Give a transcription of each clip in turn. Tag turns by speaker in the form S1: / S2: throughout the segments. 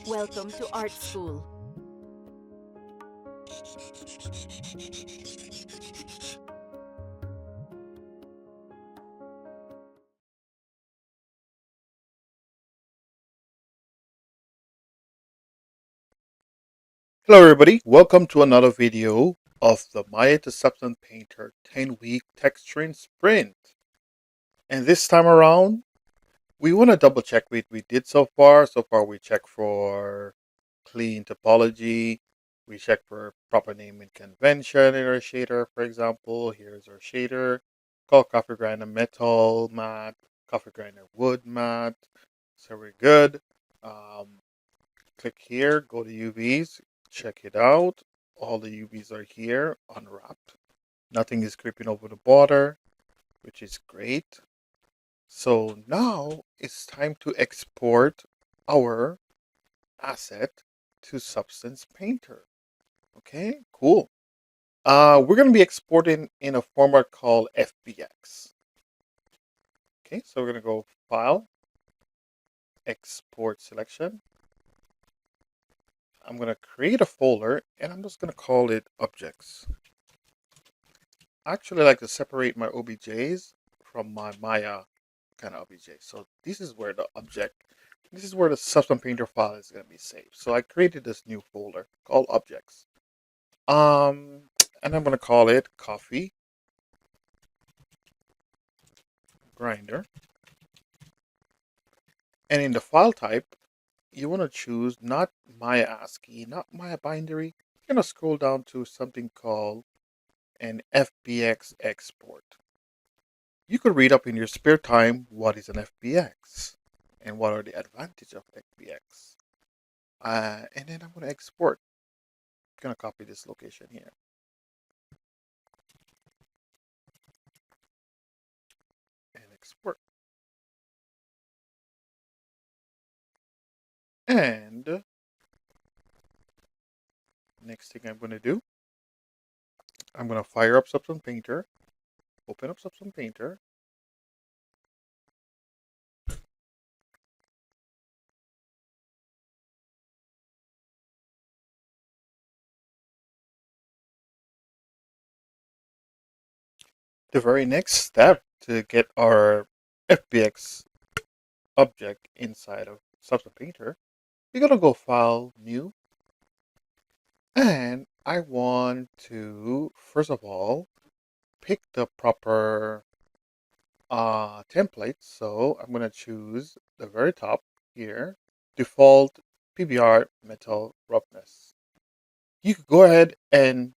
S1: Welcome to art school.
S2: Hello everybody, welcome to another video of the Maya to Substance Painter 10-week texturing sprint. And this time around, we want to double check what we did so far. So far we checked for clean topology, we checked for proper naming convention in our shader, for example. Here's our shader called Coffee Grinder Metal Matte, Coffee Grinder Wood Matte. So we're good. Click here, go to UVs, check it out. All the UVs are here, unwrapped. Nothing is creeping over the border, which is great. So now it's time to export our asset to Substance Painter. Okay, cool. We're going to be exporting in a format called FBX. Okay, so we're going to go File, Export Selection. I'm going to create a folder and I'm just going to call it Objects. I actually like to separate my OBJs from my Maya kind of OBJ. So this is where this is where the Substance Painter file is going to be saved. So I created this new folder called Objects. And I'm going to call it Coffee Grinder. And in the file type, you want to choose not Maya ASCII, not Maya binary. You're going to scroll down to something called an FBX export. You could read up in your spare time what is an FBX and what are the advantages of FBX. And then I'm going to export. I'm going to copy this location here. And export. And next thing I'm going to do, I'm going to fire up Substance Painter, open up Substance Painter. The very next step to get our FBX object inside of Substance Painter, you're going to go File, New, and I want to, first of all, pick the proper template. So I'm going to choose the very top here, default PBR metal roughness. You could go ahead and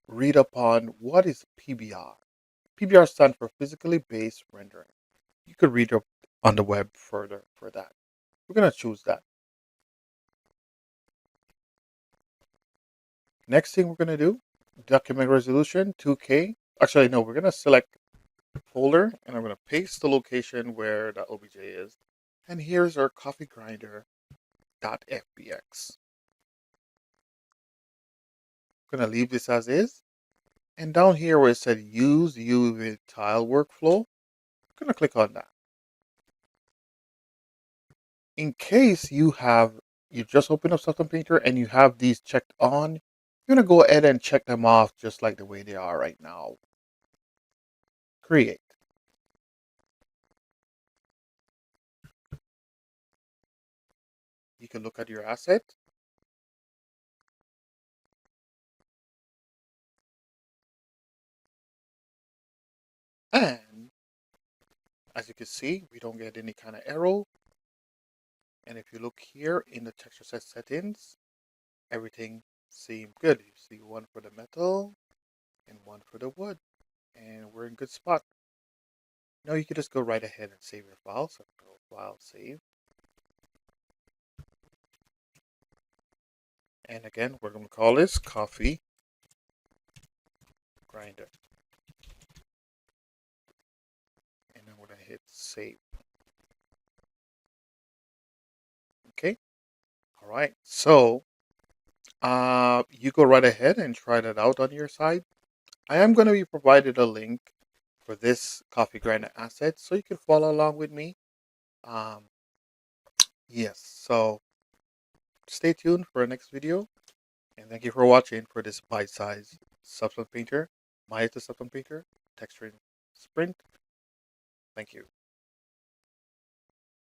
S2: read upon what is PBR. PBR stands for physically based rendering. You could read up on the web further for that. We're going to choose that. Next thing we're going to do, document resolution 2K. Actually, no, we're going to select folder and I'm going to paste the location where the OBJ is. And here's our coffee grinder.fbx. I'm going to leave this as is. And down here where it said use UV tile workflow, I'm going to click on that. In case you just opened up Substance Painter and you have these checked on, you're going to go ahead and check them off just like the way they are right now. Create. You can look at your asset. And as you can see, we don't get any kind of arrow. And if you look here in the texture set settings, everything seems good. You see one for the metal and one for the wood. And we're in good spot. Now you can just go right ahead and save your file. So go File, Save. And again, we're going to call this Coffee Grinder. And I'm going to hit Save. Okay. All right. So you go right ahead and try that out on your side. I am going to be provided a link for this coffee grinder asset so you can follow along with me. Yes, so stay tuned for our next video. And thank you for watching for this bite-sized Substance Painter, Maya to Substance Painter, texturing sprint. Thank you.